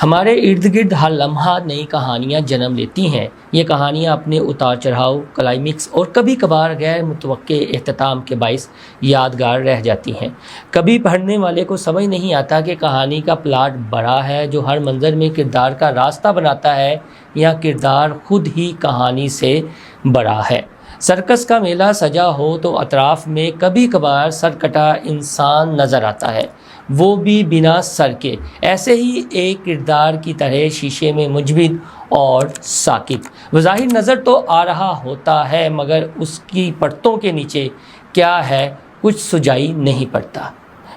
ہمارے ارد گرد ہر لمحہ نئی کہانیاں جنم لیتی ہیں۔ یہ کہانیاں اپنے اتار چڑھاؤ، کلائمیکس اور کبھی کبھار غیر متوقع اختتام کے باعث یادگار رہ جاتی ہیں۔ کبھی پڑھنے والے کو سمجھ نہیں آتا کہ کہانی کا پلاٹ بڑا ہے جو ہر منظر میں کردار کا راستہ بناتا ہے، یا کردار خود ہی کہانی سے بڑا ہے۔ سرکس کا میلہ سجا ہو تو اطراف میں کبھی کبھار سرکٹا انسان نظر آتا ہے، وہ بھی بنا سر کے، ایسے ہی ایک کردار کی طرح شیشے میں مجمد اور ساکت۔ بظاہر نظر تو آ رہا ہوتا ہے مگر اس کی پرتوں کے نیچے کیا ہے کچھ سجائی نہیں پڑتا،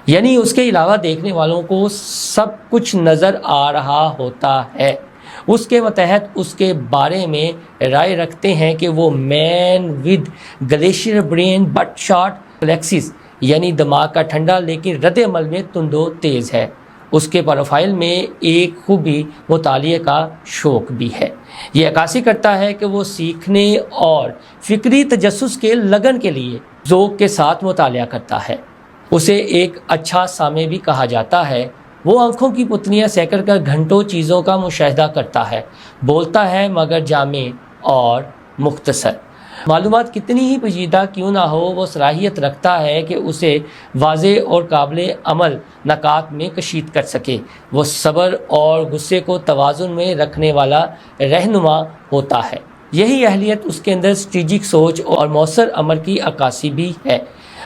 یعنی اس کے علاوہ دیکھنے والوں کو سب کچھ نظر آ رہا ہوتا ہے۔ اس کے متحد اس کے بارے میں رائے رکھتے ہیں کہ وہ man with glacier brain but short plexus, یعنی دماغ کا ٹھنڈا لیکن رد عمل میں تند و تیز ہے۔ اس کے پروفائل میں ایک خوبی مطالعے کا شوق بھی ہے۔ یہ عکاسی کرتا ہے کہ وہ سیکھنے اور فکری تجسس کے لگن کے لیے ذوق کے ساتھ مطالعہ کرتا ہے۔ اسے ایک اچھا سامع بھی کہا جاتا ہے۔ وہ آنکھوں کی پتلیاں سیکڑ کر گھنٹوں چیزوں کا مشاہدہ کرتا ہے، بولتا ہے مگر جامع اور مختصر۔ معلومات کتنی ہی پیچیدہ کیوں نہ ہو، وہ صلاحیت رکھتا ہے کہ اسے واضح اور قابل عمل نکات میں کشید کر سکے۔ وہ صبر اور غصے کو توازن میں رکھنے والا رہنما ہوتا ہے۔ یہی اہلیت اس کے اندر اسٹریٹجک سوچ اور مؤثر عمل کی عکاسی بھی ہے۔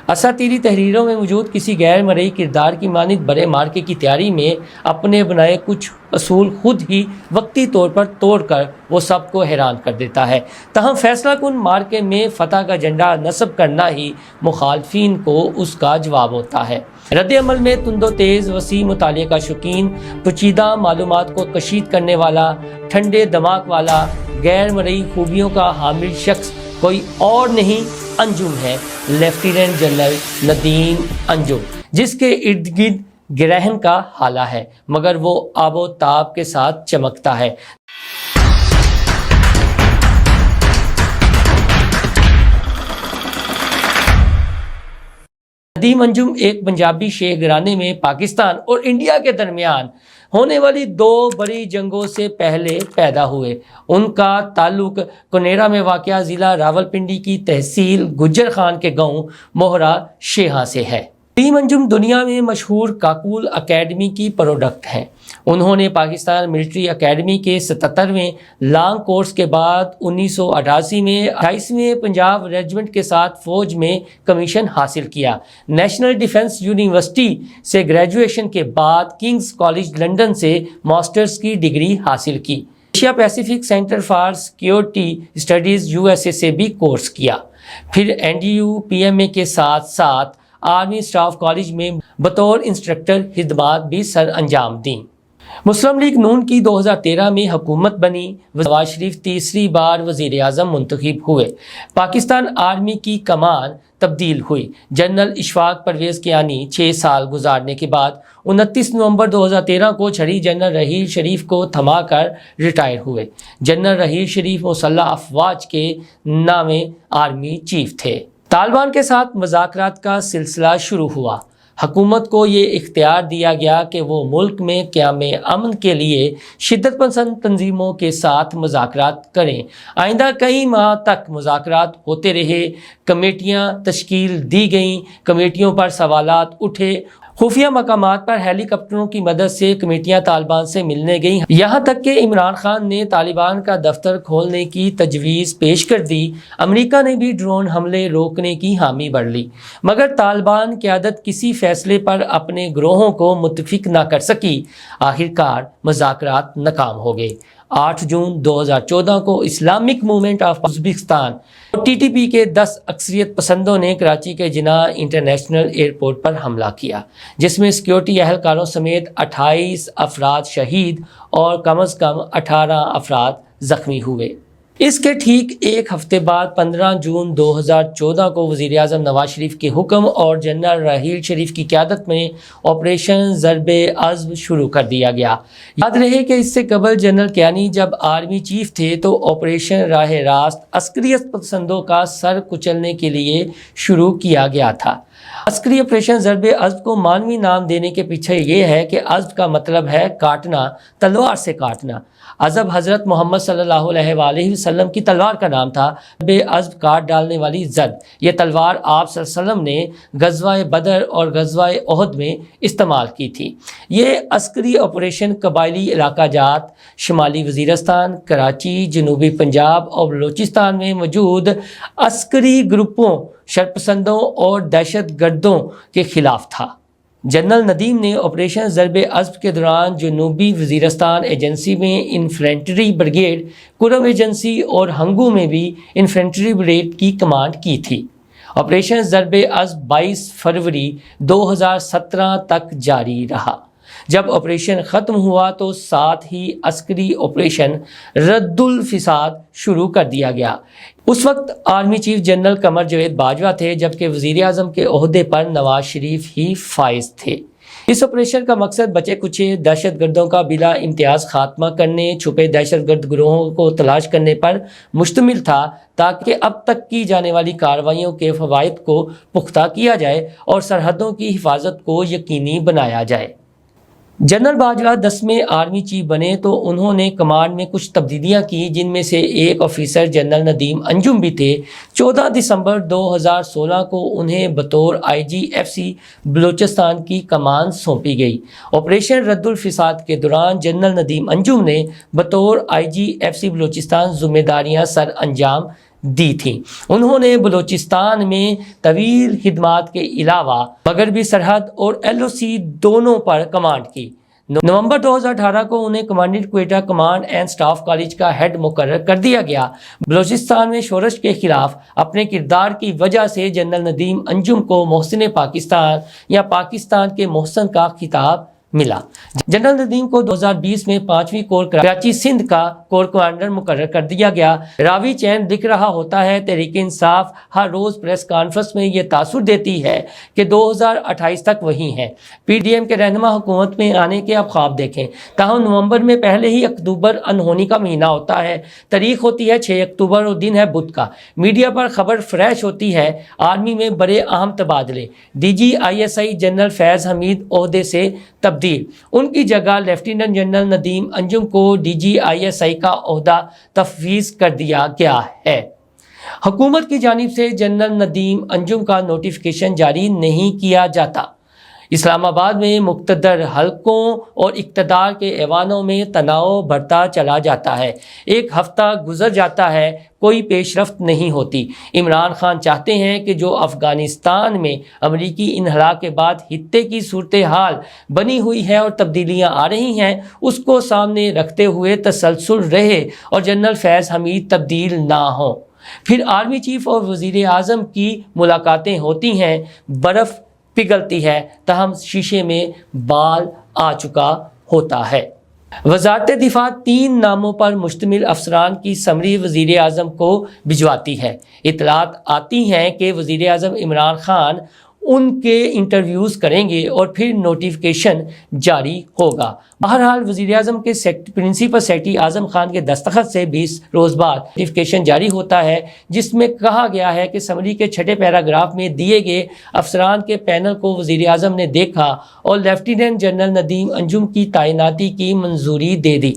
اساطیری تحریروں میں موجود کسی غیر مرئی کردار کی مانند بڑے مارکے کی تیاری میں اپنے بنائے کچھ اصول خود ہی وقتی طور پر توڑ کر وہ سب کو حیران کر دیتا ہے۔ تاہم فیصلہ کن مارکے میں فتح کا جھنڈا نصب کرنا ہی مخالفین کو اس کا جواب ہوتا ہے۔ رد عمل میں تند و تیز، وسیع مطالعے کا شوقین، پیچیدہ معلومات کو کشید کرنے والا، ٹھنڈے دماغ والا، غیر مرئی خوبیوں کا حامل شخص کوئی اور نہیں، انجم ہے، لیفٹیننٹ جنرل ندیم انجم، جس کے ارد گرد گرہن کا حالہ ہے مگر وہ آب و تاب کے ساتھ چمکتا ہے۔ ندیم انجم ایک پنجابی شیخ گھرانے میں پاکستان اور انڈیا کے درمیان ہونے والی دو بڑی جنگوں سے پہلے پیدا ہوئے۔ ان کا تعلق کنیرا میں واقع ضلع راولپنڈی کی تحصیل گجر خان کے گاؤں موہرا شیخاں سے ہے۔ ندیم انجم دنیا میں مشہور کاکول اکیڈمی کی پروڈکٹ ہیں۔ انہوں نے پاکستان ملٹری اکیڈمی کے 77ویں لانگ کورس کے بعد 1988 میں 28ویں پنجاب ریجمنٹ کے ساتھ فوج میں کمیشن حاصل کیا۔ نیشنل ڈیفنس یونیورسٹی سے گریجویشن کے بعد کنگز کالج لندن سے ماسٹرز کی ڈگری حاصل کی۔ Asia Pacific centre for security studies USA سے بھی کورس کیا۔ پھر NDU PMA کے ساتھ ساتھ آرمی اسٹاف کالج میں بطور انسٹرکٹر خدمات بھی سر انجام دیں۔ مسلم لیگ نون کی 2013 میں حکومت بنی۔ نواز شریف تیسری بار وزیر اعظم منتخب ہوئے۔ پاکستان آرمی کی کمان تبدیل ہوئی۔ جنرل اشفاق پرویز کیانی 6 سال گزارنے کے بعد 29 نومبر 2013 کو چھڑی جنرل رحیل شریف کو تھما کر ریٹائر ہوئے۔ جنرل رحیل شریف مسلح افواج کے نامے آرمی چیف تھے۔ طالبان کے ساتھ مذاکرات کا سلسلہ شروع ہوا۔ حکومت کو یہ اختیار دیا گیا کہ وہ ملک میں قیام امن کے لیے شدت پسند تنظیموں کے ساتھ مذاکرات کریں۔ آئندہ کئی ماہ تک مذاکرات ہوتے رہے، کمیٹیاں تشکیل دی گئیں، کمیٹیوں پر سوالات اٹھے، خفیہ مقامات پر ہیلی کاپٹروں کی مدد سے کمیٹیاں طالبان سے ملنے گئیں، یہاں تک کہ عمران خان نے طالبان کا دفتر کھولنے کی تجویز پیش کر دی۔ امریکہ نے بھی ڈرون حملے روکنے کی حامی بھر لی، مگر طالبان قیادت کسی فیصلے پر اپنے گروہوں کو متفق نہ کر سکی۔ آخرکار مذاکرات ناکام ہو گئے۔ 8 جون 2014 کو اسلامک موومنٹ آف ازبکستان اور TTP کے 10 اکثریت پسندوں نے کراچی کے جناح انٹرنیشنل ایئرپورٹ پر حملہ کیا، جس میں سیکیورٹی اہلکاروں سمیت 28 افراد شہید اور کم از کم 18 افراد زخمی ہوئے۔ اس کے ٹھیک ایک ہفتے بعد 15 جون 2014 کو وزیر اعظم نواز شریف کے حکم اور جنرل رحیل شریف کی قیادت میں آپریشن ضرب عضب شروع کر دیا گیا۔ یاد رہے کہ اس سے قبل جنرل کیانی جب آرمی چیف تھے تو آپریشن راہ راست عسکریت پسندوں کا سر کچلنے کے لیے شروع کیا گیا تھا۔ عسکری آپریشن ضرب اسد کو معنوی نام دینے کے پیچھے یہ ہے کہ اسد کا مطلب ہے کاٹنا، تلوار سے کاٹنا۔ اسد حضرت محمد صلی اللہ علیہ وآلہ وسلم کی تلوار کا نام تھا۔ ضرب اسد کاٹ ڈالنے والی زد، یہ تلوار آپ صلی اللہ علیہ وسلم نے غزوہ بدر اور غزوہ احد میں استعمال کی تھی۔ یہ عسکری آپریشن قبائلی علاقہ جات، شمالی وزیرستان، کراچی، جنوبی پنجاب اور بلوچستان میں موجود عسکری گروپوں، شرپسندوں اور دہشت گردوں کے خلاف تھا۔ جنرل ندیم نے آپریشن ضرب اسد کے دوران جنوبی وزیرستان ایجنسی میں انفینٹری بریگیڈ، کرم ایجنسی اور ہنگو میں بھی انفینٹری بریگیڈ کی کمانڈ کی تھی۔ آپریشن ضرب اسد 22 فروری 2017 تک جاری رہا۔ جب آپریشن ختم ہوا تو ساتھ ہی عسکری آپریشن رد الفساد شروع کر دیا گیا۔ اس وقت army chief general Qamar Javed Bajwa تھے، جبکہ وزیر اعظم کے عہدے پر نواز شریف ہی فائز تھے۔ اس آپریشن کا مقصد بچے کچے دہشت گردوں کا بلا امتیاز خاتمہ کرنے، چھپے دہشت گرد گروہوں کو تلاش کرنے پر مشتمل تھا، تاکہ اب تک کی جانے والی کارروائیوں کے فوائد کو پختہ کیا جائے اور سرحدوں کی حفاظت کو یقینی بنایا جائے۔ جنرل باجوہ 10ویں آرمی چیف بنے تو انہوں نے کمانڈ میں کچھ تبدیلیاں کی، جن میں سے ایک آفیسر جنرل ندیم انجم بھی تھے۔ 14 دسمبر 2016 کو انہیں بطور IGFC بلوچستان کی کمان سونپی گئی۔ آپریشن رد الفساد کے دوران جنرل ندیم انجم نے بطور IGFC بلوچستان ذمہ داریاں سر انجام دی تھیں۔ انہوں نے بلوچستان میں طویل خدمات کے علاوہ مغربی سرحد اور LOC دونوں پر کمانڈ کی۔ نومبر 2018 کو انہیں commandant Quetta command and staff college کا ہیڈ مقرر کر دیا گیا۔ بلوچستان میں شورش کے خلاف اپنے کردار کی وجہ سے جنرل ندیم انجم کو محسن پاکستان یا پاکستان کے محسن کا خطاب ملا۔ جنرل ندیم کو 2020 میں 5ویں کور کراچی سندھ کا کور کمانڈر مقرر کر دیا گیا۔ راوی چین دکھ رہا ہوتا ہے، تحریک انصاف ہر روز پریس کانفرنس میں یہ تاثر دیتی ہے کہ 2028 تک وہی ہے۔ PDM کے رہنما حکومت میں آنے کے اب خواب دیکھیں، تاہم نومبر میں پہلے ہی اکتوبر انہونی کا مہینہ ہوتا ہے، تاریخ ہوتی ہے 6 اکتوبر اور دن ہے بدھ کا۔ میڈیا پر خبر فریش ہوتی ہے، آرمی میں بڑے اہم تبادلے، DG ISI جنرل فیض حمید عہدے سے تبدیل، ان کی جگہ لیفٹیننٹ جنرل ندیم انجم کو DG ISI کا عہدہ تفویض کر دیا گیا ہے۔ حکومت کی جانب سے جنرل ندیم انجم کا نوٹیفیکیشن جاری نہیں کیا جاتا۔ اسلام آباد میں مقتدر حلقوں اور اقتدار کے ایوانوں میں تناؤ بڑھتا چلا جاتا ہے۔ ایک ہفتہ گزر جاتا ہے، کوئی پیش رفت نہیں ہوتی۔ عمران خان چاہتے ہیں کہ جو افغانستان میں امریکی انخلا کے بعد خطے کی صورتحال بنی ہوئی ہے اور تبدیلیاں آ رہی ہیں، اس کو سامنے رکھتے ہوئے تسلسل رہے اور جنرل فیض حمید تبدیل نہ ہوں۔ پھر آرمی چیف اور وزیر اعظم کی ملاقاتیں ہوتی ہیں، برف پگھلتی ہے، تاہم شیشے میں بال آ چکا ہوتا ہے۔ وزارت دفاع 3 ناموں پر مشتمل افسران کی سمری وزیر اعظم کو بھجواتی ہے۔ اطلاعات آتی ہیں کہ وزیر اعظم عمران خان ان کے انٹرویوز کریں گے اور پھر نوٹیفیکیشن جاری ہوگا۔ بہرحال وزیر اعظم کے پرنسپل سیکرٹری اعظم خان کے دستخط سے 20 روز بعد نوٹیفیکیشن جاری ہوتا ہے، جس میں کہا گیا ہے کہ سمری کے 6 پیراگراف میں دیے گئے افسران کے پینل کو وزیر اعظم نے دیکھا اور لیفٹیننٹ جنرل ندیم انجم کی تعیناتی کی منظوری دے دی۔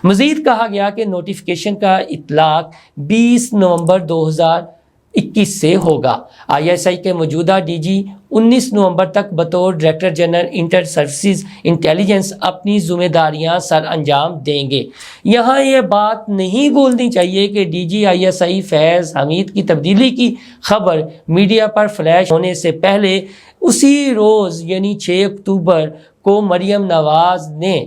مزید کہا گیا کہ نوٹیفیکیشن کا اطلاق 20 نومبر 2021 سے ہوگا۔ ISI کے موجودہ DG 19 نومبر تک بطور director general inter services intelligence اپنی ذمہ داریاں سر انجام دیں گے۔ یہاں یہ بات نہیں بھولنی چاہیے کہ DG ISI فیض حمید کی تبدیلی کی خبر میڈیا پر فلیش ہونے سے پہلے اسی روز یعنی 6 اکتوبر کو مریم نواز نے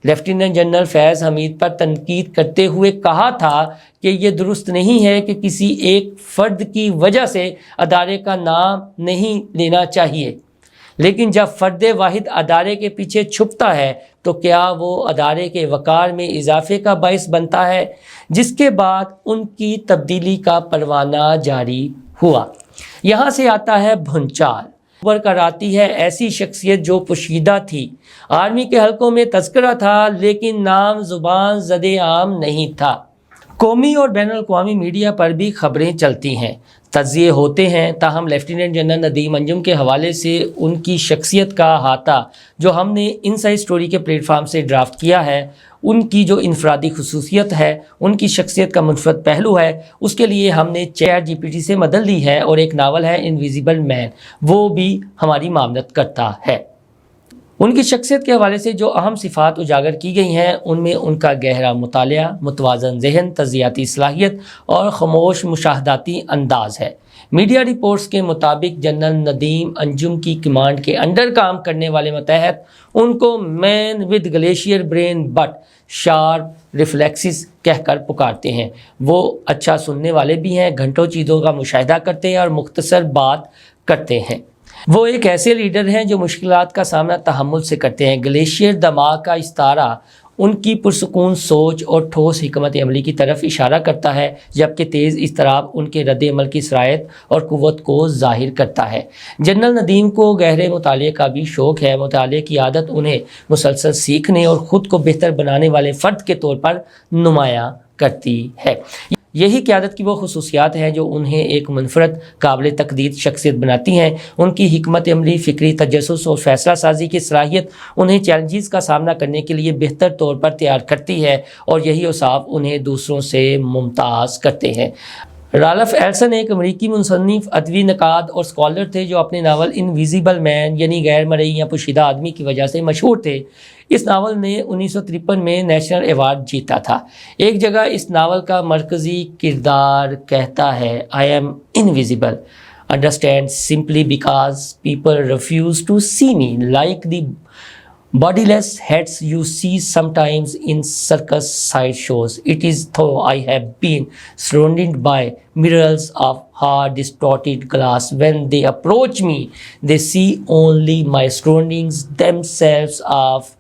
لیفٹیننٹ جنرل فیض حمید پر تنقید کرتے ہوئے کہا تھا کہ یہ درست نہیں ہے کہ کسی ایک فرد کی وجہ سے ادارے کا نام نہیں لینا چاہیے، لیکن جب فرد واحد ادارے کے پیچھے چھپتا ہے تو کیا وہ ادارے کے وقار میں اضافے کا باعث بنتا ہے، جس کے بعد ان کی تبدیلی کا پروانہ جاری ہوا۔ یہاں سے آتا ہے بھونچال، ابھر کر آتی ہے ایسی شخصیت جو پوشیدہ تھی، آرمی کے حلقوں میں تذکرہ تھا لیکن نام زبان زد عام نہیں تھا۔ قومی اور بین الاقوامی میڈیا پر بھی خبریں چلتی ہیں، تجزیے ہوتے ہیں، تاہم لیفٹیننٹ جنرل ندیم انجم کے حوالے سے ان کی شخصیت کا احاطہ جو ہم نے انسائڈ اسٹوری کے پلیٹ فارم سے ڈرافٹ کیا ہے، ان کی جو انفرادی خصوصیت ہے، ان کی شخصیت کا منفرد پہلو ہے، اس کے لیے ہم نے چیٹ جی پی ٹی سے مدد لی ہے اور ایک ناول ہے انویزیبل مین، وہ بھی ہماری معاونت کرتا ہے۔ ان کی شخصیت کے حوالے سے جو اہم صفات اجاگر کی گئی ہیں، ان میں ان کا گہرا مطالعہ، متوازن ذہن، تجزیاتی صلاحیت اور خاموش مشاہداتی انداز ہے۔ میڈیا رپورٹس کے مطابق جنرل ندیم انجم کی کمانڈ کے انڈر کام کرنے والے ماتحت ان کو man with glacier brain but sharp reflexes کہہ کر پکارتے ہیں۔ وہ اچھا سننے والے بھی ہیں، گھنٹوں چیزوں کا مشاہدہ کرتے ہیں اور مختصر بات کرتے ہیں۔ وہ ایک ایسے لیڈر ہیں جو مشکلات کا سامنا تحمل سے کرتے ہیں۔ گلیشیئر دماغ کا استعارہ ان کی پرسکون سوچ اور ٹھوس حکمت عملی کی طرف اشارہ کرتا ہے، جبکہ تیز اضطراب ان کے رد عمل کی صلاحیت اور قوت کو ظاہر کرتا ہے۔ جنرل ندیم کو گہرے مطالعے کا بھی شوق ہے۔ مطالعے کی عادت انہیں مسلسل سیکھنے اور خود کو بہتر بنانے والے فرد کے طور پر نمایاں کرتی ہے۔ یہی قیادت کی وہ خصوصیات ہیں جو انہیں ایک منفرد، قابل تقلید شخصیت بناتی ہیں۔ ان کی حکمت عملی، فکری تجسس اور فیصلہ سازی کی صلاحیت انہیں چیلنجز کا سامنا کرنے کے لیے بہتر طور پر تیار کرتی ہے، اور یہی اوصاف انہیں دوسروں سے ممتاز کرتے ہیں۔ رالف ایلسن ایک امریکی مصنف، ادبی نقاد اور اسکالر تھے جو اپنے ناول انویزیبل مین یعنی غیر مرئی یا پوشیدہ آدمی کی وجہ سے مشہور تھے۔ اس ناول نے 1953 میں نیشنل ایوارڈ جیتا تھا۔ ایک جگہ اس ناول کا مرکزی کردار کہتا ہے "I am invisible, understand simply because people refuse to see me, like the bodiless heads you see sometimes in circus sideshows. It is though I have been surrounded by mirrors of hard distorted glass. When they approach me, they see only my surroundings themselves of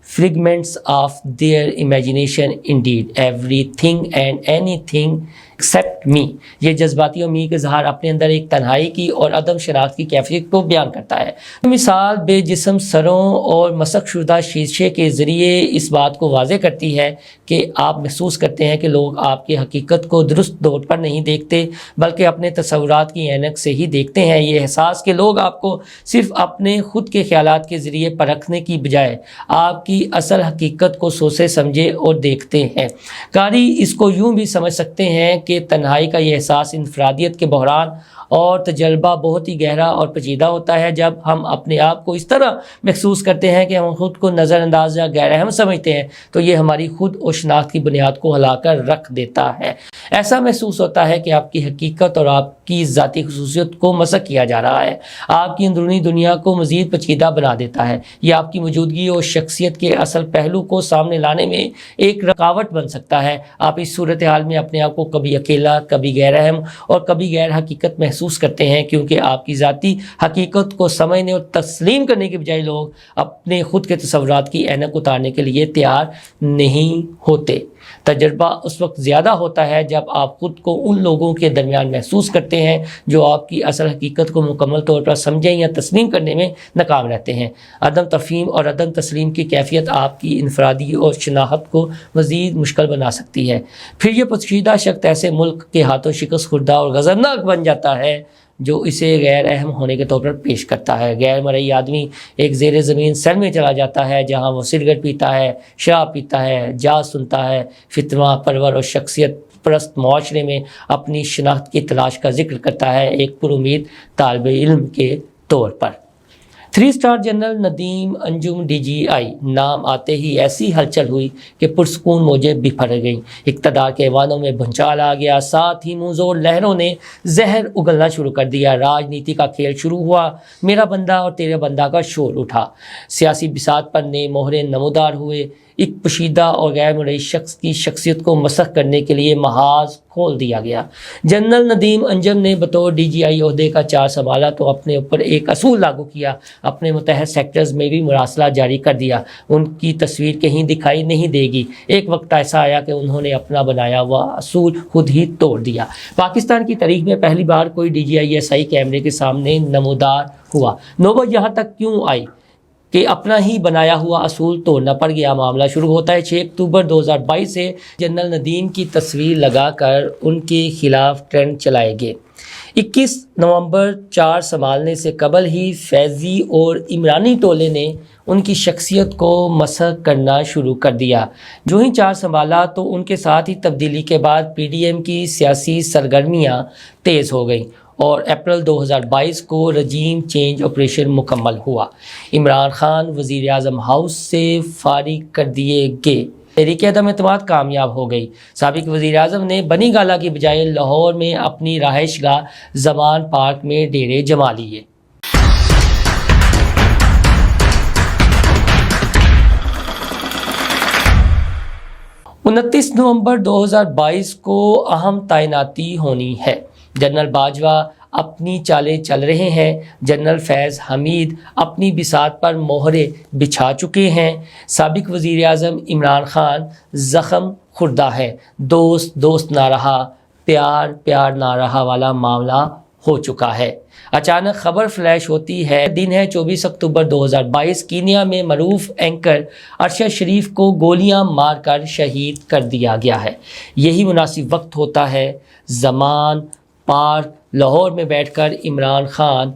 fragments of their imagination indeed. Everything and anything except me." یہ جذباتی امید کا اظہار اپنے اندر ایک تنہائی کی اور عدم شناخت کی کیفیت کو بیان کرتا ہے۔ مثال بے جسم سروں اور مسخ شدہ شیشے کے ذریعے اس بات کو واضح کرتی ہے کہ آپ محسوس کرتے ہیں کہ لوگ آپ کی حقیقت کو درست طور پر نہیں دیکھتے بلکہ اپنے تصورات کی اینک سے ہی دیکھتے ہیں۔ یہ احساس کہ لوگ آپ کو صرف اپنے خود کے خیالات کے ذریعے پرکھنے کی بجائے آپ کی اصل حقیقت کو سوچے سمجھے اور دیکھتے ہیں۔ قاری اس کو یوں بھی سمجھ سکتے ہیں کہ تنہائی کا یہ احساس انفرادیت کے بحران اور تجربہ بہت ہی گہرا اور پیچیدہ ہوتا ہے۔ جب ہم اپنے آپ کو اس طرح محسوس کرتے ہیں کہ ہم خود کو نظر انداز یا غیر اہم سمجھتے ہیں تو یہ ہماری خود اور شناخت کی بنیاد کو ہلا کر رکھ دیتا ہے۔ ایسا محسوس ہوتا ہے کہ آپ کی حقیقت اور آپ کی ذاتی خصوصیت کو مسخ کیا جا رہا ہے، آپ کی اندرونی دنیا کو مزید پیچیدہ بنا دیتا ہے۔ یہ آپ کی موجودگی اور شخصیت کے اصل پہلو کو سامنے لانے میں ایک رکاوٹ بن سکتا ہے۔ آپ اس صورتحال میں اپنے آپ کو کبھی اکیلا، کبھی غیر اہم اور کبھی غیر حقیقت محسوس کرتے ہیں، کیونکہ آپ کی ذاتی حقیقت کو سمجھنے اور تسلیم کرنے کے بجائے لوگ اپنے خود کے تصورات کی اینک اتارنے کے لیے تیار نہیں ہوتے۔ تجربہ اس وقت زیادہ ہوتا ہے جب آپ خود کو ان لوگوں کے درمیان محسوس کرتے ہیں جو آپ کی اصل حقیقت کو مکمل طور پر سمجھیں یا تسلیم کرنے میں ناکام رہتے ہیں۔ عدم تفہیم اور عدم تسلیم کی کیفیت آپ کی انفرادی اور شناخت کو مزید مشکل بنا سکتی ہے۔ پھر یہ پوشیدہ شخص ایسے ملک کے ہاتھوں شکست خوردہ اور غضبناک بن جاتا ہے جو اسے غیر اہم ہونے کے طور پر پیش کرتا ہے۔ غیر مرئی آدمی ایک زیر زمین سیل میں چلا جاتا ہے جہاں وہ سگریٹ پیتا ہے، شراب پیتا ہے، جاز سنتا ہے، فتویٰ پرور اور شخصیت پرست معاشرے میں اپنی شناخت کی تلاش کا ذکر کرتا ہے، ایک پر امید طالب علم کے طور پر۔ 3 اسٹار جنرل ندیم انجم DGI نام آتے ہی ایسی ہلچل ہوئی کہ پرسکون موجیں بکھر گئیں، اقتدار کے ایوانوں میں بھنچال آ گیا، ساتھ ہی منظور لہروں نے زہر اگلنا شروع کر دیا۔ راجنیتی کا کھیل شروع ہوا، میرا بندہ اور تیرے بندہ کا شور اٹھا، سیاسی بساط پر نئے مہرے نمودار ہوئے، ایک پوشیدہ اور غیر مرئی شخص کی شخصیت کو مسخ کرنے کے لیے محاذ کھول دیا گیا۔ جنرل ندیم انجم نے بطور DGI عہدے کا چارج سنبھالا تو اپنے اوپر ایک اصول لاگو کیا، اپنے متحد سیکٹرز میں بھی مراسلہ جاری کر دیا۔ ان کی تصویر کہیں دکھائی نہیں دے گی۔ ایک وقت ایسا آیا کہ انہوں نے اپنا بنایا ہوا اصول خود ہی توڑ دیا۔ پاکستان کی تاریخ میں پہلی بار کوئی DGI ایسا ہی کیمرے کے سامنے نمودار ہوا۔ نوبت یہاں تک کیوں آئی کہ اپنا ہی بنایا ہوا اصول توڑنا پڑ گیا۔ معاملہ شروع ہوتا ہے 6 اکتوبر 2022 سے جنرل ندیم کی تصویر لگا کر ان کے خلاف ٹرینڈ چلائے گئے۔ 21 نومبر 4 سنبھالنے سے قبل ہی فیضی اور عمرانی ٹولے نے ان کی شخصیت کو مسخ کرنا شروع کر دیا۔ جو ہی 4 سنبھالا تو ان کے ساتھ ہی تبدیلی کے بعد پی ڈی ایم کی سیاسی سرگرمیاں تیز ہو گئیں اور اپریل 2022 کو رجیم چینج آپریشن مکمل ہوا۔ عمران خان وزیر اعظم ہاؤس سے فارغ کر دیے گئے۔ تحریک عدم اعتماد کامیاب ہو گئی۔ سابق وزیر اعظم نے بنی گالہ کی بجائے لاہور میں اپنی رہائش گاہ زمان پارک میں ڈیرے جما لیے۔ انتیس نومبر 2022 کو اہم تعیناتی ہونی ہے۔ جنرل باجوہ اپنی چالیں چل رہے ہیں۔ جنرل فیض حمید اپنی بساط پر مہرے بچھا چکے ہیں۔ سابق وزیر اعظم عمران خان زخم خوردہ ہے۔ دوست دوست نہ رہا، پیار پیار نہ رہا والا معاملہ ہو چکا ہے۔ اچانک خبر فلیش ہوتی ہے۔ دن ہے 24 اکتوبر 2022۔ کینیا میں معروف اینکر ارشد شریف کو گولیاں مار کر شہید کر دیا گیا ہے۔ یہی مناسب وقت ہوتا ہے۔ زمان پارک لاہور میں بیٹھ کر عمران خان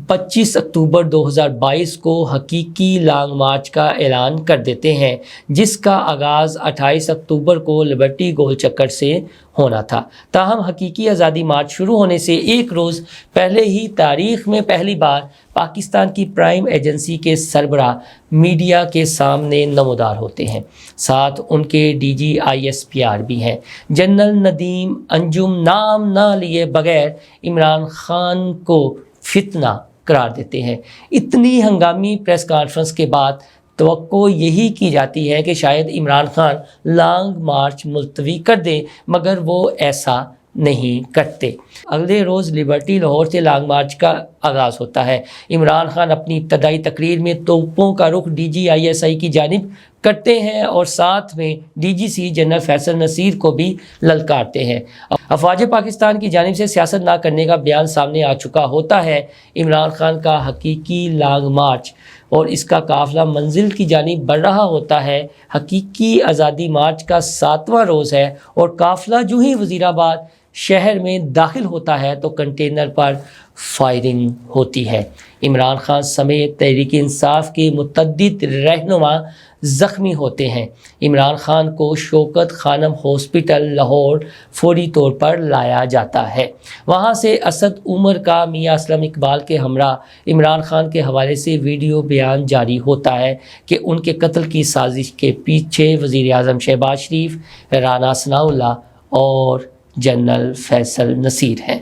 25 اکتوبر 2022 کو حقیقی لانگ مارچ کا اعلان کر دیتے ہیں، جس کا آغاز 28 اکتوبر کو لبرٹی گول چکر سے ہونا تھا۔ تاہم حقیقی آزادی مارچ شروع ہونے سے ایک روز پہلے ہی تاریخ میں پہلی بار پاکستان کی پرائم ایجنسی کے سربراہ میڈیا کے سامنے نمودار ہوتے ہیں۔ ساتھ ان کے ڈی جی ISPR بھی ہیں۔ جنرل ندیم انجم نام نہ لیے بغیر عمران خان کو فتنہ قرار دیتے ہیں۔ اتنی ہنگامی پریس کانفرنس کے بعد توقع یہی کی جاتی ہے کہ شاید عمران خان لانگ مارچ ملتوی کر دیں، مگر وہ ایسا نہیں کرتے۔ اگلے روز لبرٹی لاہور سے لانگ مارچ کا آغاز ہوتا ہے۔ عمران خان اپنی ابتدائی تقریر میں توپوں کا رخ DG ISI کی جانب کرتے ہیں اور ساتھ میں DGC جنرل فیصل نصیر کو بھی للکارتے ہیں۔ افواج پاکستان کی جانب سے سیاست نہ کرنے کا بیان سامنے آ چکا ہوتا ہے۔ عمران خان کا حقیقی لانگ مارچ اور اس کا قافلہ منزل کی جانب بڑھ رہا ہوتا ہے۔ حقیقی آزادی مارچ کا 7واں روز ہے اور قافلہ جو ہی وزیر آباد شہر میں داخل ہوتا ہے تو کنٹینر پر فائرنگ ہوتی ہے۔ عمران خان سمیت تحریک انصاف کے متعدد رہنما زخمی ہوتے ہیں۔ عمران خان کو شوکت خانم ہاسپٹل لاہور فوری طور پر لایا جاتا ہے۔ وہاں سے اسد عمر کا میاں اسلم اقبال کے ہمراہ عمران خان کے حوالے سے ویڈیو بیان جاری ہوتا ہے کہ ان کے قتل کی سازش کے پیچھے وزیر اعظم شہباز شریف، رانا ثناءاللہ اور جنرل فیصل نصیر ہیں۔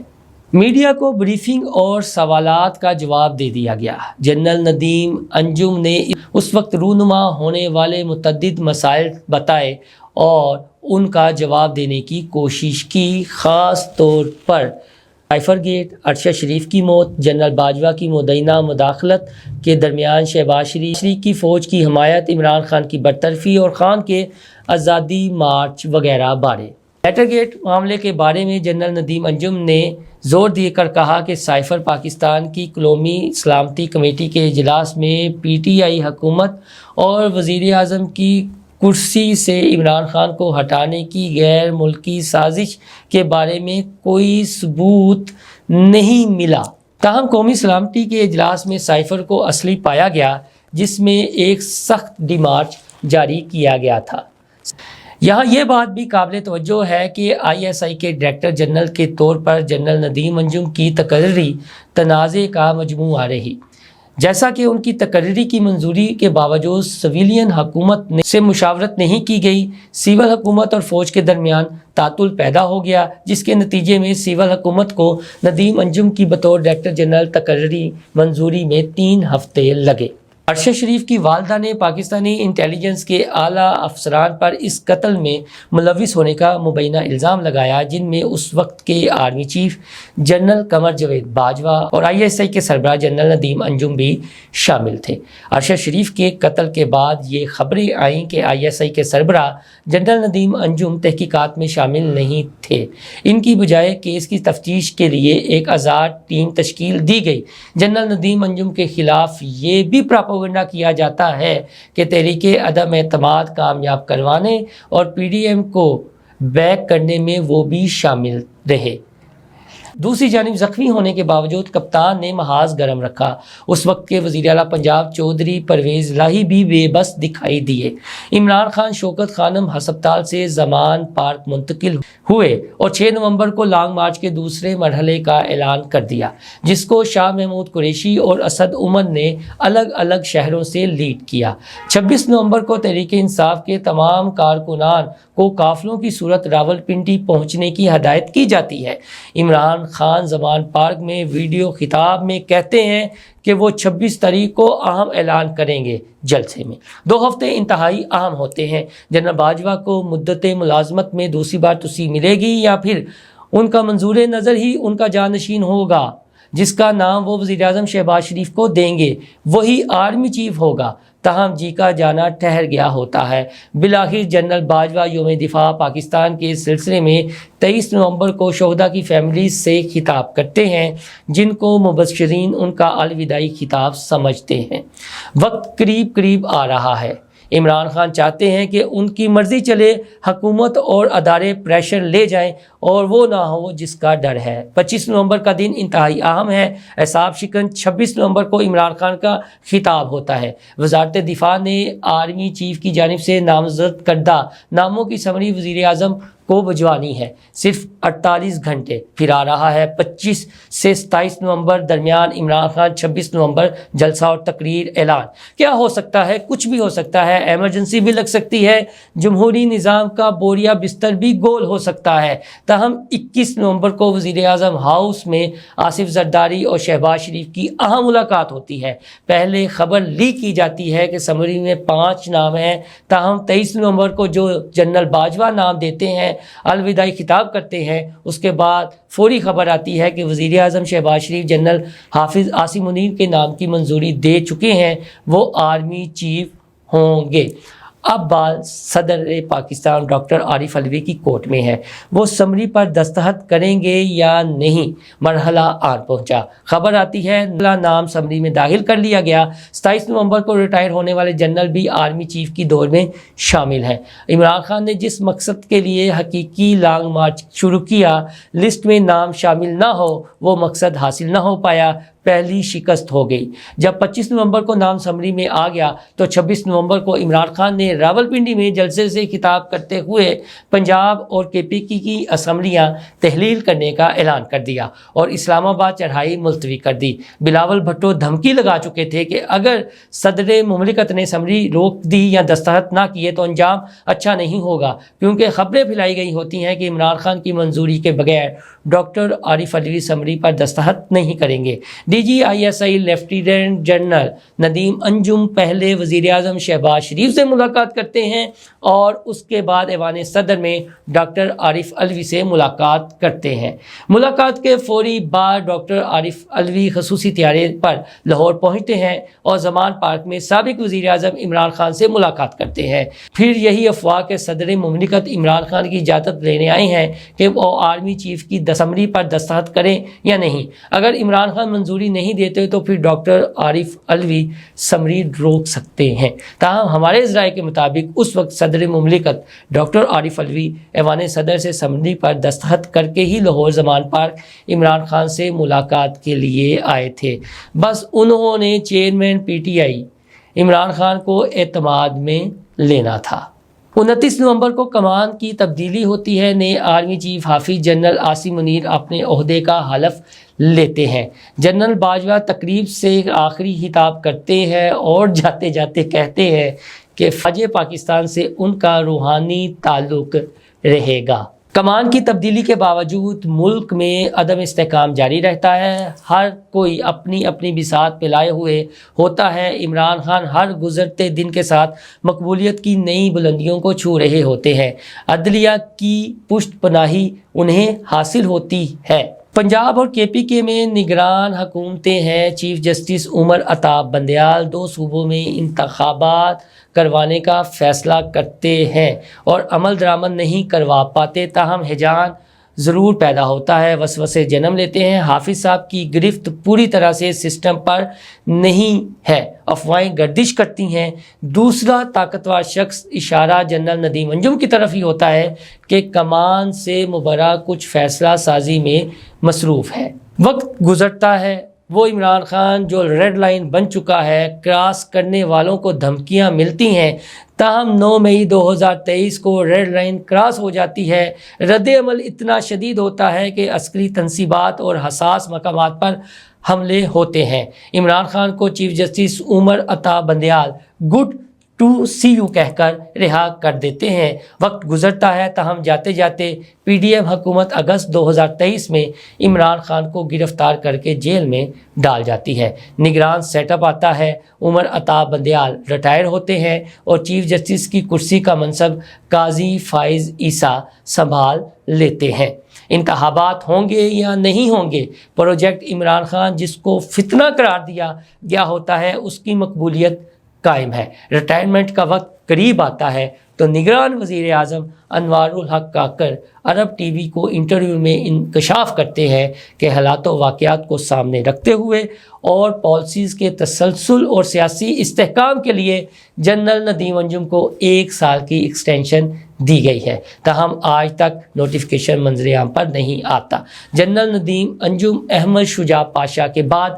میڈیا کو بریفنگ اور سوالات کا جواب دے دیا گیا۔ جنرل ندیم انجم نے اس وقت رونما ہونے والے متعدد مسائل بتائے اور ان کا جواب دینے کی کوشش کی، خاص طور پر سائفر گیٹ، ارشد شریف کی موت، جنرل باجوہ کی مدینہ مداخلت کے درمیان شہباز شریف کی فوج کی حمایت، عمران خان کی برطرفی اور خان کے آزادی مارچ وغیرہ بارے۔ لیٹر گیٹ معاملے کے بارے میں جنرل ندیم انجم نے زور دے کر کہا کہ سائفر پاکستان کی قومی سلامتی کمیٹی کے اجلاس میں PTI حکومت اور وزیر اعظم کی کرسی سے عمران خان کو ہٹانے کی غیر ملکی سازش کے بارے میں کوئی ثبوت نہیں ملا۔ تاہم قومی سلامتی کے اجلاس میں سائفر کو اصلی پایا گیا، جس میں ایک سخت ڈیمارچ جاری کیا گیا تھا۔ یہاں یہ بات بھی قابل توجہ ہے کہ ISI کے ڈائریکٹر جنرل کے طور پر جنرل ندیم انجم کی تقرری تنازع کا مجموعہ رہی۔ جیسا کہ ان کی تقرری کی منظوری کے باوجود سویلین حکومت سے مشاورت نہیں کی گئی، سول حکومت اور فوج کے درمیان تعطل پیدا ہو گیا، جس کے نتیجے میں سول حکومت کو ندیم انجم کی بطور ڈائریکٹر جنرل تقرری منظوری میں 3 ہفتے لگے۔ ارشد شریف کی والدہ نے پاکستانی انٹیلیجنس کے اعلیٰ افسران پر اس قتل میں ملوث ہونے کا مبینہ الزام لگایا، جن میں اس وقت کے army chief general Qamar Javed Bajwa اور ISI کے سربراہ جنرل ندیم انجم بھی شامل تھے۔ ارشد شریف کے قتل کے بعد یہ خبریں آئیں کہ ISI کے سربراہ جنرل ندیم انجم تحقیقات میں شامل نہیں تھے۔ ان کی بجائے کیس کی تفتیش کے لیے ایک آزاد ٹیم تشکیل دی گئی۔ جنرل ندیم انجم کے خلاف یہ بھی پراپو پروپیگنڈا کیا جاتا ہے کہ تحریک عدم اعتماد کامیاب کروانے اور پی ڈی ایم کو بیک کرنے میں وہ بھی شامل رہے۔ دوسری جانب زخمی ہونے کے باوجود کپتان نے محاذ گرم رکھا۔ اس وقت کے وزیر اعلیٰ پنجاب چودھری پرویز الہی بھی بے بس دکھائی دیے۔ عمران خان شوکت خانم ہسپتال سے زمان پارک منتقل ہوئے اور 6 نومبر کو لانگ مارچ کے دوسرے مرحلے کا اعلان کر دیا، جس کو شاہ محمود قریشی اور اسد عمر نے الگ الگ شہروں سے لیڈ کیا۔ 26 نومبر کو تحریک انصاف کے تمام کارکنان کو قافلوں کی صورت راولپنڈی پہنچنے کی ہدایت کی جاتی ہے۔ عمران خان زمان پارک میں ویڈیو خطاب میں کہتے ہیں کہ وہ 26 تاریخ کو اہم اعلان کریں گے۔ جلسے میں 2 ہفتے انتہائی اہم ہوتے ہیں۔ جنرل باجوہ کو مدت ملازمت میں دوسری بار توسیع ملے گی یا پھر ان کا منظور نظر ہی ان کا جانشین ہوگا، جس کا نام وہ وزیر اعظم شہباز شریف کو دیں گے، وہی آرمی چیف ہوگا۔ تاہم جی کا جانا ٹھہر گیا ہوتا ہے۔ بالآخر جنرل باجوہ یوم دفاع پاکستان کے سلسلے میں 23 نومبر کو شہداء کی فیملیز سے خطاب کرتے ہیں، جن کو مبشرین ان کا الوداعی خطاب سمجھتے ہیں۔ وقت قریب آ رہا ہے۔ عمران خان چاہتے ہیں کہ ان کی مرضی چلے، حکومت اور ادارے پریشر لے جائیں اور وہ نہ ہو جس کا ڈر ہے۔ 25 نومبر کا دن انتہائی اہم ہے۔ اعصاب شکن 26 نومبر کو عمران خان کا خطاب ہوتا ہے۔ وزارت دفاع نے آرمی چیف کی جانب سے نامزد کردہ ناموں کی سمری وزیر اعظم کو بھجوانی ہے۔ صرف 48 گھنٹے پھر آ رہا ہے 25 سے 27 نومبر درمیان عمران خان 26 نومبر جلسہ اور تقریر اعلان۔ کیا ہو سکتا ہے؟ کچھ بھی ہو سکتا ہے۔ ایمرجنسی بھی لگ سکتی ہے، جمہوری نظام کا بوریا بستر بھی گول ہو سکتا ہے۔ تاہم 21 نومبر کو وزیر اعظم ہاؤس میں آصف زرداری اور شہباز شریف کی اہم ملاقات ہوتی ہے۔ پہلے خبر لیک کی جاتی ہے کہ سمری میں 5 نام ہیں، تاہم 23 نومبر کو جو جنرل باجوہ نام دیتے ہیں، الوداعی خطاب کرتے ہیں، اس کے بعد فوری خبر آتی ہے کہ وزیر اعظم شہباز شریف جنرل حافظ عاصم منیر کے نام کی منظوری دے چکے ہیں، وہ آرمی چیف ہوں گے۔ اب بات صدر پاکستان ڈاکٹر عارف علوی کی کورٹ میں ہے۔ وہ سمری پر دستخط کریں گے یا نہیں، مرحلہ آن پہنچا۔ خبر آتی ہے نام سمری میں داخل کر لیا گیا۔ 27 نومبر کو ریٹائر ہونے والے جنرل بھی آرمی چیف کی دور میں شامل ہیں۔ عمران خان نے جس مقصد کے لیے حقیقی لانگ مارچ شروع کیا، لسٹ میں نام شامل نہ ہو، وہ مقصد حاصل نہ ہو پایا، پہلی شکست ہو گئی۔ جب 25 نومبر کو نام سمری میں آ گیا تو 26 نومبر کو عمران خان نے راولپنڈی میں جلسے سے خطاب کرتے ہوئے پنجاب اور کے پی کی اسمبلیاں تحلیل کرنے کا اعلان کر دیا اور اسلام آباد چڑھائی ملتوی کر دی۔ بلاول بھٹو دھمکی لگا چکے تھے کہ اگر صدر مملکت نے اسمبلی روک دی یا دستخط نہ کیے تو انجام اچھا نہیں ہوگا، کیونکہ خبریں پھیلائی گئی ہوتی ہیں کہ عمران خان کی منظوری کے بغیر ڈاکٹر عارف علوی اسمبلی پر دستخط نہیں کریں گے۔ D G I S I lieutenant general Nadeem Anjum پہلے وزیر اعظم شہباز شریف سے ملاقات کرتے ہیں اور اس کے بعد ایوان صدر میں ڈاکٹر عارف علوی سے ملاقات کرتے ہیں۔ ملاقات کے فوری بعد ڈاکٹر عارف علوی خصوصی طیارے پر لاہور پہنچتے ہیں اور زمان پارک میں سابق وزیر اعظم عمران خان سے ملاقات کرتے ہیں۔ پھر یہی افواہ کہ صدر مملکت عمران خان کی اجازت لینے آئے ہیں کہ وہ آرمی چیف کی اسمبلی پر دستخط کریں یا نہیں۔ اگر عمران خان منظوری نہیں دیتے تو پھر ڈاکٹر عارف علوی اسمبلی روک سکتے ہیں۔ تاہم ہمارے ذرائع کے مطابق اس وقت صدر مملکت ڈاکٹر عارف علوی ایوان صدر سے اسمبلی پر دستخط کر کے ہی لاہور زمان پارک عمران خان سے ملاقات کے لیے آئے تھے۔ بس انہوں نے chairman P T I Imran Khan کو اعتماد میں لینا تھا۔ 29 نومبر کو کمان کی تبدیلی ہوتی ہے۔ نئے آرمی چیف حافظ جنرل عاصم منیر اپنے عہدے کا حلف لیتے ہیں۔ جنرل باجوہ تقریب سے آخری خطاب کرتے ہیں اور جاتے جاتے کہتے ہیں کہ فوج پاکستان سے ان کا روحانی تعلق رہے گا۔ کمان کی تبدیلی کے باوجود ملک میں عدم استحکام جاری رہتا ہے۔ ہر کوئی اپنی اپنی بساط پہ لائے ہوئے ہوتا ہے۔ عمران خان ہر گزرتے دن کے ساتھ مقبولیت کی نئی بلندیوں کو چھو رہے ہوتے ہیں۔ عدلیہ کی پشت پناہی انہیں حاصل ہوتی ہے۔ پنجاب اور کے پی کے میں نگران حکومتیں ہیں۔ چیف جسٹس عمر عطا بندیال 2 صوبوں میں انتخابات کروانے کا فیصلہ کرتے ہیں اور عمل درآمد نہیں کروا پاتے۔ تاہم حیجان ضرور پیدا ہوتا ہے، وسوسے جنم لیتے ہیں۔ حافظ صاحب کی گرفت پوری طرح سے سسٹم پر نہیں ہے، افواہیں گردش کرتی ہیں۔ دوسرا طاقتور شخص اشارہ جنرل ندیم انجم کی طرف ہی ہوتا ہے کہ کمان سے مبرہ کچھ فیصلہ سازی میں مصروف ہے۔ وقت گزرتا ہے، وہ عمران خان جو ریڈ لائن بن چکا ہے، کراس کرنے والوں کو دھمکیاں ملتی ہیں، تاہم 9 مئی 2023 کو ریڈ لائن کراس ہو جاتی ہے۔ رد عمل اتنا شدید ہوتا ہے کہ عسکری تنصیبات اور حساس مقامات پر حملے ہوتے ہیں۔ عمران خان کو chief justice Umar Ata Bandial good to see you کہہ کر رہا کر دیتے ہیں۔ وقت گزرتا ہے، تاہم جاتے جاتے پی ڈی ایم حکومت اگست 2023 میں عمران خان کو گرفتار کر کے جیل میں ڈال جاتی ہے۔ نگران سیٹ اپ آتا ہے، عمر عطا بندیال ریٹائر ہوتے ہیں اور چیف جسٹس کی کرسی کا منصب قاضی فائز عیسیٰ سنبھال لیتے ہیں۔ انتخابات ہوں گے یا نہیں ہوں گے، پروجیکٹ عمران خان جس کو فتنہ قرار دیا گیا ہوتا ہے اس کی مقبولیت قائم ہے۔ ریٹائرمنٹ کا وقت قریب آتا ہے تو نگران وزیر اعظم انوار الحق کاکڑ عرب ٹی وی کو انٹرویو میں انکشاف کرتے ہیں کہ حالات و واقعات کو سامنے رکھتے ہوئے اور پالیسیز کے تسلسل اور سیاسی استحکام کے لیے جنرل ندیم انجم کو 1 سال کی ایکسٹینشن دی گئی ہے، تاہم آج تک نوٹیفیکیشن منظر عام پر نہیں آتا۔ جنرل ندیم انجم احمد شجاع پاشا کے بعد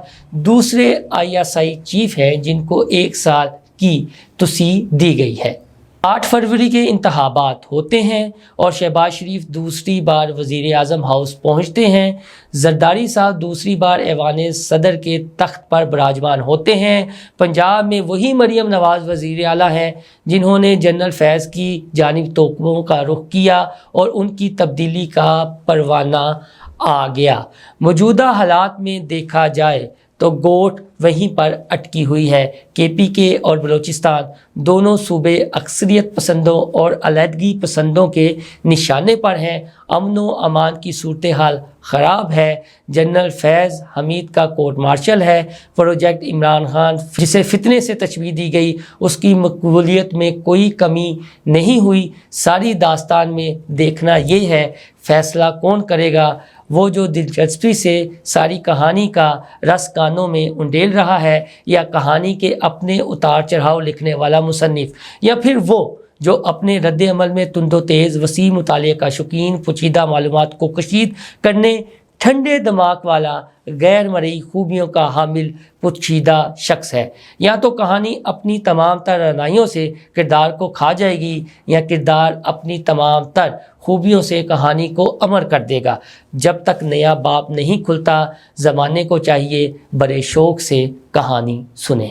دوسرے ISI چیف ہیں جن کو 1 سال کی توسیع دی گئی ہے۔ 8 فروری کے انتخابات ہوتے ہیں اور شہباز شریف دوسری بار وزیر اعظم ہاؤس پہنچتے ہیں۔ زرداری صاحب دوسری بار ایوان صدر کے تخت پر براجمان ہوتے ہیں۔ پنجاب میں وہی مریم نواز وزیر اعلیٰ ہیں جنہوں نے جنرل فیض کی جانب توقعوں کا رخ کیا اور ان کی تبدیلی کا پروانہ آ گیا۔ موجودہ حالات میں دیکھا جائے تو گوٹ وہیں پر اٹکی ہوئی ہے۔ KPK اور بلوچستان دونوں صوبے اکثریت پسندوں اور علیحدگی پسندوں کے نشانے پر ہیں۔ امن و امان کی صورتحال خراب ہے۔ جنرل فیض حمید کا کورٹ مارشل ہے۔ پروجیکٹ عمران خان جسے فتنے سے تشبیہ دی گئی اس کی مقبولیت میں کوئی کمی نہیں ہوئی۔ ساری داستان میں دیکھنا یہ ہے فیصلہ کون کرے گا، وہ جو دلچسپی سے ساری کہانی کا رس کانوں میں انڈیل رہا ہے، یا کہانی کے اپنے اتار چڑھاؤ لکھنے والا مصنف، یا پھر وہ جو اپنے رد عمل میں تند و تیز وسیع مطالعے کا شوقین، پیچیدہ معلومات کو کشید کرنے، ٹھنڈے دماغ والا، غیر مرئی خوبیوں کا حامل پوشیدہ شخص ہے۔ یا تو کہانی اپنی تمام تر رعنائیوں سے کردار کو کھا جائے گی، یا کردار اپنی تمام تر خوبیوں سے کہانی کو امر کر دے گا۔ جب تک نیا باب نہیں کھلتا، زمانے کو چاہیے بڑے شوق سے کہانی سنیں۔